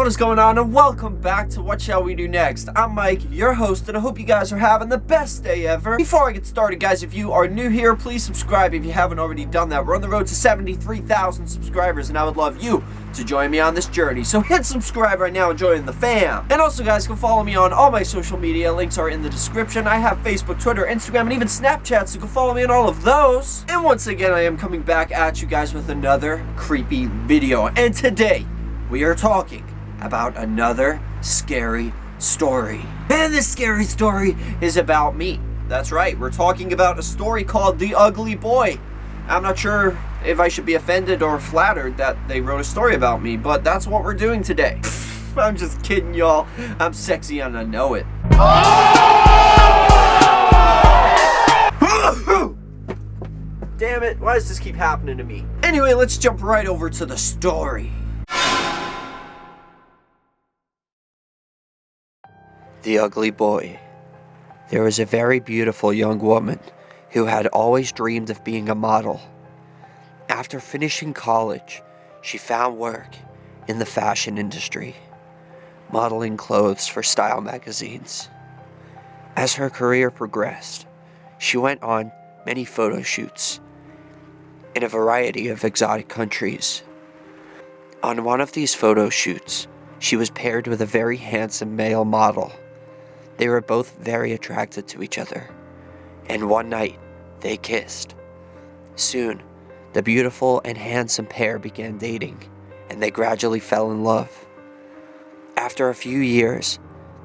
what is going on, and welcome back to What Shall We Do Next. I'm Mike, your host, and I hope you guys are having the best day ever. Before I get started, guys, if you are new here, please subscribe if you haven't already done that. We're on the road to 73,000 subscribers, and I would love you to join me on this journey. So hit subscribe right now and join the fam. And also, guys, can follow me on all my social media. Links are in the description. I have Facebook, Twitter, Instagram, and even Snapchat, so go follow me on all of those. And once again, I am coming back at you guys with another creepy video. And today, we are talking about another scary story. And this scary story is about me. That's right, we're talking about a story called The Ugly Boy. I'm not sure if I should be offended or flattered that they wrote a story about me, but that's what we're doing today. I'm just kidding, y'all. I'm sexy and I know it. Damn it, why does this keep happening to me? Anyway, let's jump right over to the story. The Ugly Boy. There was a very beautiful young woman who had always dreamed of being a model. After finishing college, she found work in the fashion industry, modeling clothes for style magazines. As her career progressed, she went on many photo shoots in a variety of exotic countries. On one of these photo shoots, she was paired with a very handsome male model. They were both very attracted to each other, and one night they kissed. Soon, the beautiful and handsome pair began dating, and they gradually fell in love. After a few years,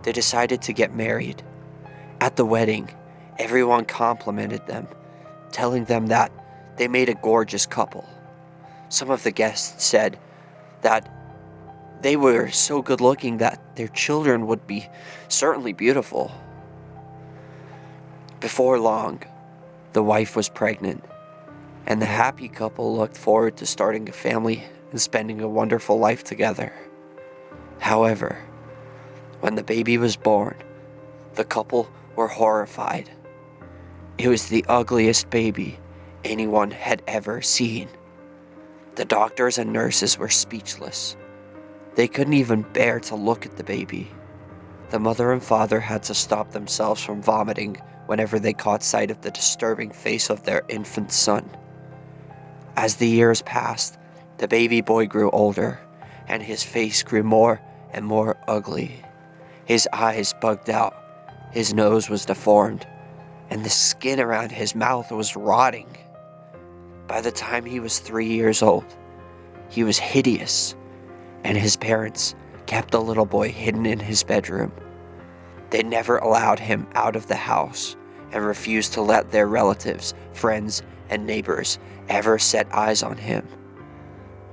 they decided to get married. At the wedding, everyone complimented them, telling them that they made a gorgeous couple. Some of the guests said that they were so good looking that their children would be certainly beautiful. Before long, the wife was pregnant, and the happy couple looked forward to starting a family and spending a wonderful life together. However, when the baby was born, the couple were horrified. It was the ugliest baby anyone had ever seen. The doctors and nurses were speechless. They couldn't even bear to look at the baby. The mother and father had to stop themselves from vomiting whenever they caught sight of the disturbing face of their infant son. As the years passed, the baby boy grew older, and his face grew more and more ugly. His eyes bugged out, his nose was deformed, and the skin around his mouth was rotting. By the time he was 3 years old, he was hideous, and his parents kept the little boy hidden in his bedroom. They never allowed him out of the house and refused to let their relatives, friends, and neighbors ever set eyes on him.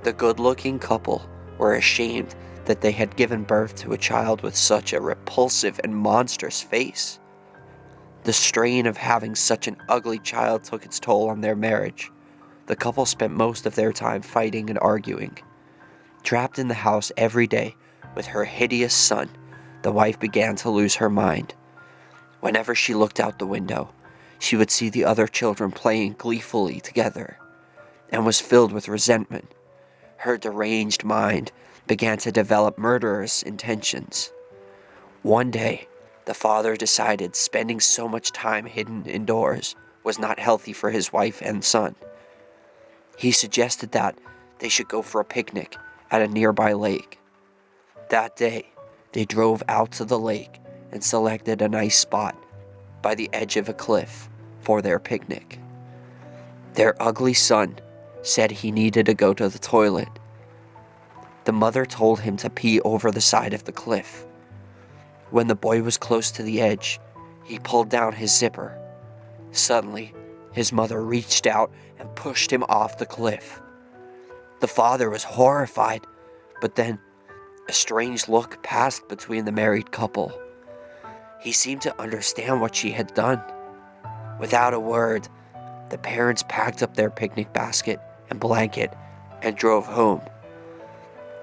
The good-looking couple were ashamed that they had given birth to a child with such a repulsive and monstrous face. The strain of having such an ugly child took its toll on their marriage. The couple spent most of their time fighting and arguing. Trapped in the house every day with her hideous son, the wife began to lose her mind. Whenever she looked out the window, she would see the other children playing gleefully together, and was filled with resentment. Her deranged mind began to develop murderous intentions. One day, the father decided spending so much time hidden indoors was not healthy for his wife and son. He suggested that they should go for a picnic at a nearby lake. That day, they drove out to the lake and selected a nice spot by the edge of a cliff for their picnic. Their ugly son said he needed to go to the toilet. The mother told him to pee over the side of the cliff. When the boy was close to the edge, he pulled down his zipper. Suddenly, his mother reached out and pushed him off the cliff. The father was horrified, but then a strange look passed between the married couple. He seemed to understand what she had done. Without a word, the parents packed up their picnic basket and blanket and drove home.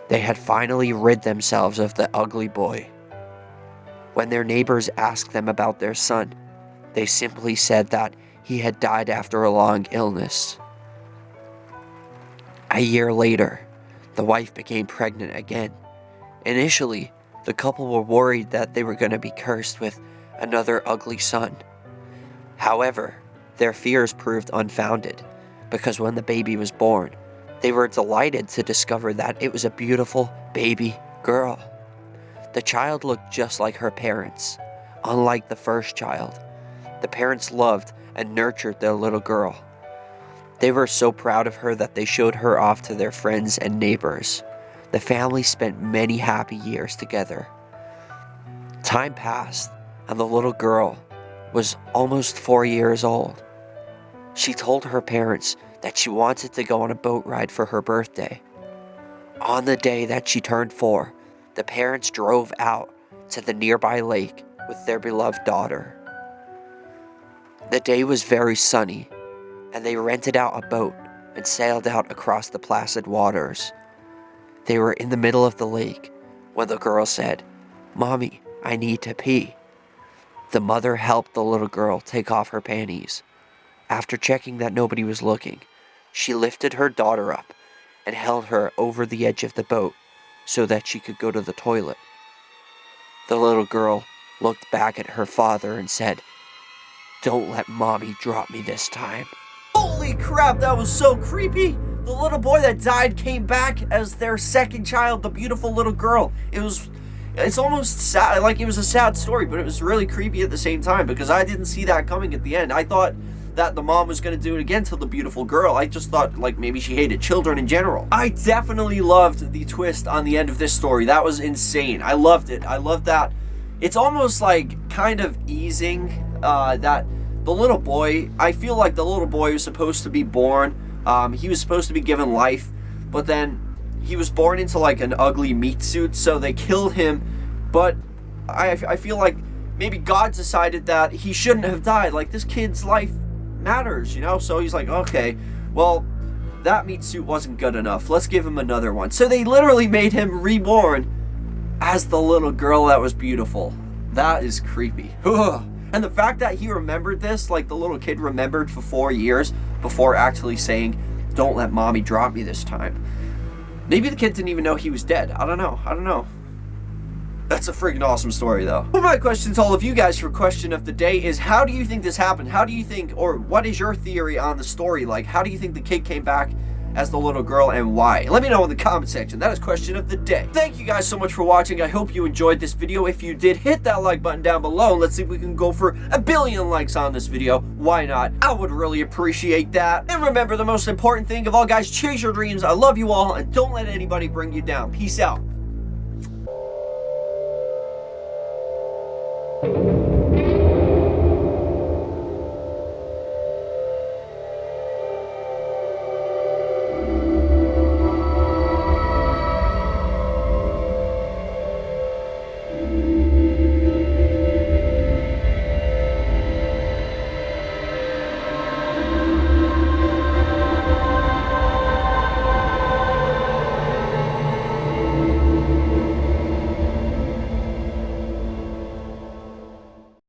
They had finally rid themselves of the ugly boy. When their neighbors asked them about their son, they simply said that he had died after a long illness. A year later, the wife became pregnant again, Initially, the couple were worried that they were going to be cursed with another ugly son. However, their fears proved unfounded, because when the baby was born, they were delighted to discover that it was a beautiful baby girl. The child looked just like her parents. Unlike the first child, the parents loved and nurtured their little girl. They were so proud of her that they showed her off to their friends and neighbors. The family spent many happy years together. Time passed, and the little girl was almost 4 years old. She told her parents that she wanted to go on a boat ride for her birthday. On the day that she turned 4, the parents drove out to the nearby lake with their beloved daughter. The day was very sunny, and they rented out a boat and sailed out across the placid waters. They were in the middle of the lake when the girl said, "Mommy, I need to pee." The mother helped the little girl take off her panties. After checking that nobody was looking, she lifted her daughter up and held her over the edge of the boat so that she could go to the toilet. The little girl looked back at her father and said, "Don't let Mommy drop me this time." Holy crap, that was so creepy! The little boy that died came back as their second child, the beautiful little girl. It's almost sad, like it was a sad story, but it was really creepy at the same time because I didn't see that coming at the end. I thought that the mom was going to do it again to the beautiful girl. I just thought like maybe she hated children in general. I definitely loved the twist on the end of this story. That was insane. I loved it. I loved that. It's almost like kind of easing that the little boy, I feel like the little boy was supposed to be born. He was supposed to be given life, but then he was born into like an ugly meat suit, so they killed him. But I feel like maybe God decided that he shouldn't have died. Like, this kid's life matters, you know? So he's like, okay, well, that meat suit wasn't good enough. Let's give him another one. So they literally made him reborn as the little girl that was beautiful. That is creepy. And the fact that he remembered this, like the little kid remembered for 4 years before actually saying, "Don't let Mommy drop me this time." Maybe the kid didn't even know he was dead. I don't know. That's a freaking awesome story, though. Well, my question to all of you guys for question of the day is, how do you think this happened? How do you think, or what is your theory on the story? Like, how do you think the kid came back as the little girl and why? Let me know in the comment section. That is question of the day. Thank you guys so much for watching. I hope you enjoyed this video. If you did, hit that like button down below. And let's see if we can go for 1 billion likes on this video. Why not? I would really appreciate that. And remember, the most important thing of all, guys, chase your dreams. I love you all, and don't let anybody bring you down. Peace out.